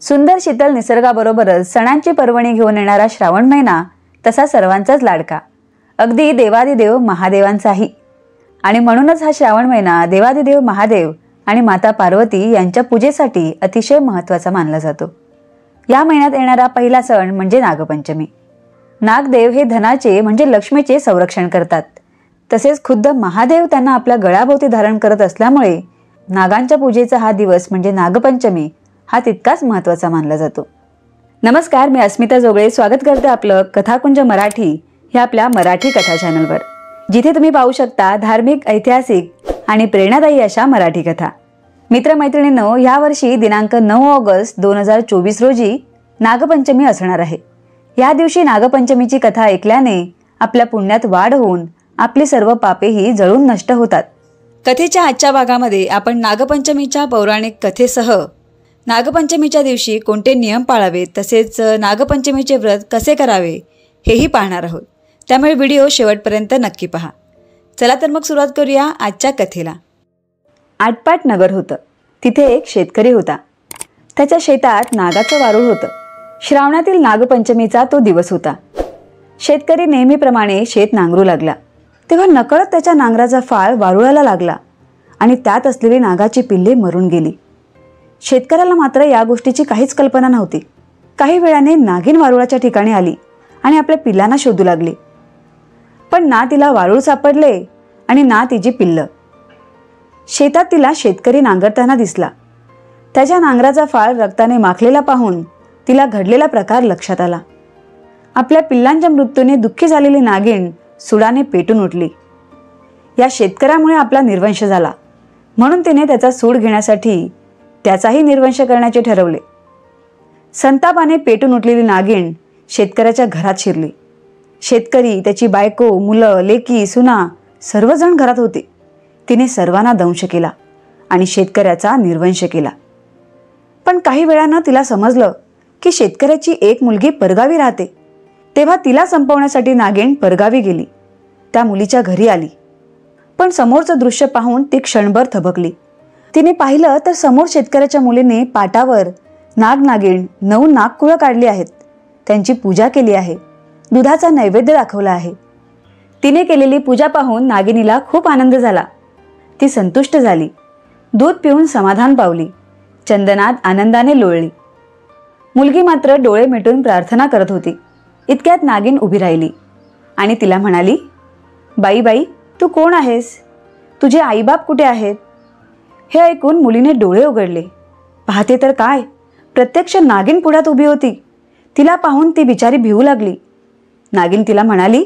सुंदर शीतल निसर्गाबरोबरच सणांची पर्वणी घेऊन येणारा श्रावण महिना तसा सर्वांचाच लाडका, अगदी देवादिदेव महादेवांचाही। आणि म्हणूनच हा श्रावण महिना देवादिदेव महादेव आणि माता पार्वती यांच्या पूजेसाठी अतिशय महत्त्वाचा मानला जातो। या महिन्यात येणारा पहिला सण म्हणजे नागपंचमी। नागदेव हे धनाचे म्हणजे लक्ष्मीचे संरक्षण करतात। तसेच खुद्द महादेव त्यांना आपल्या गळ्याभोवती धारण करत असल्यामुळे नागांच्या पूजेचा हा दिवस म्हणजे नागपंचमी हा तितकाच महत्त्वाचा मानला जातो। नमस्कार, मी अस्मिता जोगळे स्वागत करते आपलं कथाकुंज मराठी या आपल्या मराठी कथा चॅनलवर, जिथे तुम्ही पाहू शकता धार्मिक, ऐतिहासिक आणि प्रेरणादायी अशा मराठी कथा। मित्रमैत्रिणींनो, यावर्षी दिनांक 9 ऑगस्ट 2024 रोजी नागपंचमी असणार आहे। या दिवशी नागपंचमीची कथा ऐकल्याने आपल्या पुण्यात वाढ होऊन आपली सर्व पापेही जळून नष्ट होतात। कथेच्या आजच्या भागामध्ये आपण नागपंचमीच्या पौराणिक कथेसह नागपंचमीच्या दिवशी कोणते नियम पाळावेत, तसेच नागपंचमीचे व्रत कसे करावे हेही पाहणार आहोत। त्यामुळे व्हिडिओ शेवटपर्यंत नक्की पहा। चला तर मग सुरुवात करूया आजच्या कथेला। आटपाट नगर होतं। तिथे एक शेतकरी होता। त्याच्या शेतात नागाचं वारूळ होतं। श्रावणातील नागपंचमीचा तो दिवस होता। शेतकरी नेहमीप्रमाणे शेत नांगरू लागला, तेव्हा नकळत त्याच्या नांगराचा फाळ वारुळाला लागला आणि त्यात असलेली नागाची पिल्ले मरून गेली। शेतकऱ्याला मात्र या गोष्टीची काहीच कल्पना नव्हती। काही वेळाने नागिन वारुळाच्या ठिकाणी आली आणि आपल्या पिल्लांना शोधू लागली, पण ना तिला वारुळ सापडले आणि ना तिची पिल्लं। शेतात तिला शेतकरी नांगरताना दिसला। त्याच्या नांगराचा फाळ रक्ताने माखलेला पाहून तिला घडलेला प्रकार लक्षात आला। आपल्या पिल्लांच्या मृत्यूने दुःखी झालेली नागिन सुडाने पेटून उठली। या शेतकऱ्यामुळे आपला निर्वंश झाला, म्हणून तिने त्याचा सूड घेण्यासाठी त्याचाही निर्वंश करण्याचे ठरवले। संतापाने पेटून उठलेली नागिन शेतकऱ्याच्या घरात शिरली। शेतकरी, त्याची बायको, मुलं, लेकी, सुना सर्वजण घरात होते। तिने सर्वांना दंश केला आणि शेतकऱ्याचा निर्वंश केला। पण काही वेळानं तिला समजलं की शेतकऱ्याची एक मुलगी परगावी राहते। तेव्हा तिला संपवण्यासाठी नागिन परगावी गेली। त्या मुलीच्या घरी आली, पण समोरचं दृश्य पाहून ती क्षणभर थबकली। तिने पाहिलं तर समोर शेतकऱ्याच्या मुलीने पाटावर नाग-नागिन 9 नागकुळं काढली आहेत। त्यांची पूजा केली आहे, दुधाचा नैवेद्य दाखवला आहे। तिने केलेली पूजा पाहून नागिनीला खूप आनंद झाला। ती संतुष्ट झाली, दूध पिऊन समाधान पावली, चंदनात आनंदाने लोळली। मुलगी मात्र डोळे मिटून प्रार्थना करत होती। इतक्यात नागिन उभी राहिली आणि तिला म्हणाली, बाई बाई, तू कोण आहेस? तुझे आईबाप कुठे आहेत? हे ऐकून मुलीने डोळे उघडले। पाहते तर काय, प्रत्यक्ष नागिन पुढ्यात उभी होती। तिला पाहून ती बिचारी भिवू लागली। नागिन तिला म्हणाली,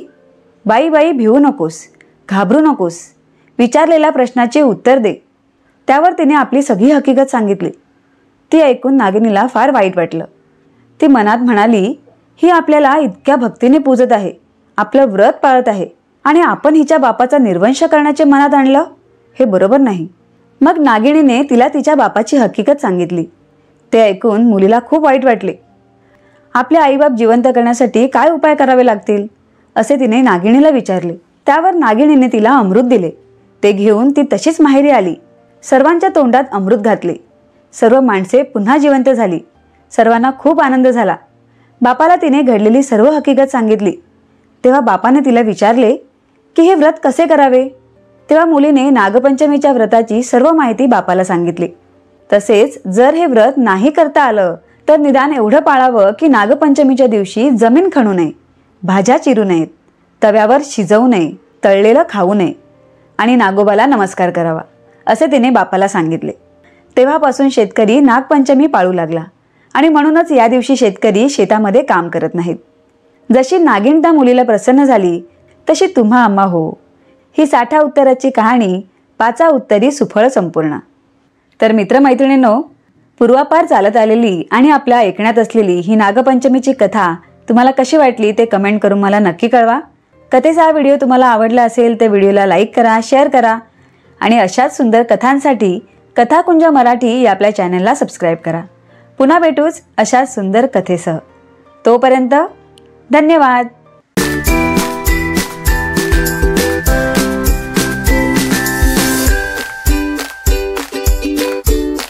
बाई बाई, भिवू नकोस, घाबरू नकोस, विचारलेल्या प्रश्नाचे उत्तर दे। त्यावर तिने आपली सगळी हकीकत सांगितली। ती ऐकून नागिनीला फार वाईट वाटलं। ती मनात म्हणाली, ही आपल्याला इतक्या भक्तीने पूजत आहे, आपलं व्रत पाळत आहे, आणि आपण हिच्या बापाचा निर्वंश करण्याचे मनात आणलं, हे बरोबर नाही। मग नागिनीने तिला तिच्या बापाची हकीकत सांगितली। ते ऐकून मुलीला खूप वाईट वाटले। आपले आईबाप जिवंत करण्यासाठी काय उपाय करावे लागतील असे तिने नागिनीला विचारले। त्यावर नागिनीने तिला अमृत दिले। ते घेऊन ती तशीच माहेरी आली। सर्वांच्या तोंडात अमृत घातले। सर्व माणसे पुन्हा जिवंत झाली। सर्वांना खूप आनंद झाला। बापाला तिने घडलेली सर्व हकीकत सांगितली। तेव्हा बापाने तिला विचारले की हे व्रत कसे करावे। तेव्हा मुलीने नागपंचमीच्या व्रताची सर्व माहिती बापाला सांगितली। तसेच जर हे व्रत नाही करता आलं तर निदान एवढं पाळावं की नागपंचमीच्या दिवशी जमीन खणू नये, भाज्या चिरू नयेत, तव्यावर शिजवू नये, तळलेलं खाऊ नये आणि नागोबाला नमस्कार करावा, असे तिने बापाला सांगितले। तेव्हापासून शेतकरी नागपंचमी पाळू लागला आणि म्हणूनच या दिवशी शेतकरी शेतामध्ये काम करत नाहीत। जशी नागिन त्या मुलीला प्रसन्न झाली तशी तुम्हा आम्हा हो, ही 60 उत्तराची कहाणी 5 उत्तरी सुफळ संपूर्ण। तर मित्रमैत्रिणींनो, पूर्वापार चालत आलेली आणि आपल्या ऐकण्यात असलेली ही नागपंचमीची कथा तुम्हाला कशी वाटली ते कमेंट करून मला नक्की कळवा। कथेचा हा व्हिडिओ तुम्हाला आवडला असेल तर व्हिडिओला लाईक करा, शेअर करा आणि अशाच सुंदर कथांसाठी कथाकुंज मराठी या आपल्या चॅनलला सबस्क्राईब करा। पुन्हा भेटूच अशाच सुंदर कथेसह। तोपर्यंत धन्यवाद।